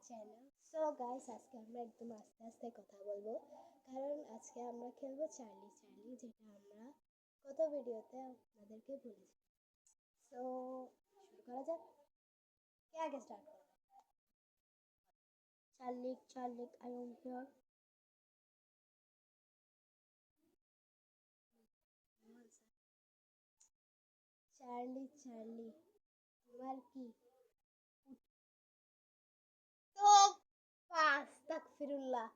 Channel. So guys, আজকে আমরা একদম আস্তে আস্তে কথা বলবো, কারণ আজকে আমরা খেলবো চার্লি চার্লি, যেটা আমরা গত ভিডিওতে আপনাদেরকে বলেছি। সো শুরু করা যাক। কে আগে স্টার্ট করবে? Charlie Charlie, I am here. Charlie Charlie, তোমার কি তো আস্তাগফিরুল্লাহ।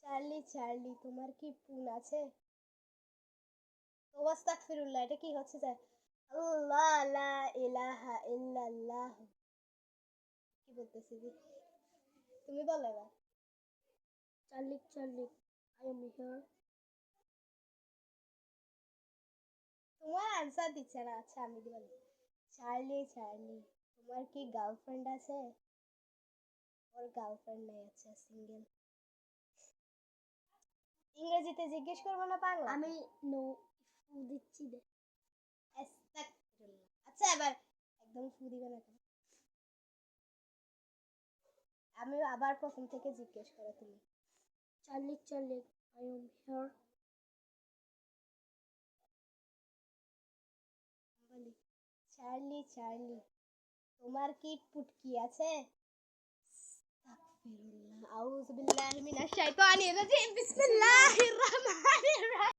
চার্লি চার্লি, তোমার কি পুন আছে? তো আস্তাগফিরুল্লাহ, এটা কি হচ্ছে স্যার? আল্লাহ লা ইলাহা ইল্লাল্লাহ। কি বলতেছি যে? তুমি বলো এবার। Charlie Charlie, I am here. তোমার আনসার দিচ্ছে না। আচ্ছা, আমি দিব। চার্লি চার্লি, তোমার কি গার্লফ্রেন্ড আছে? ওর গার্লফ্রেন্ড নেই, আচ্ছা সিঙ্গেল। ইংরেজিতে জিজ্ঞেস করবো না বাংলা? আমি নো দিচ্ছি দে। আস্তাগফিরুল্লাহ। আচ্ছা, এবার একদম ফু দিবে না কেন? আমি আবার প্রথম থেকে জিজ্ঞেস করো তুমি। Charlie Charlie, I am here. বলি, চার্লি চার্লি, তোমার কি পুটকি আছে? আস্তাগফিরুল্লাহ, আউযু বিল্লাহি মিনাশ শাইতানির রাজিম, বিসমিল্লাহির রহমানির রহিম।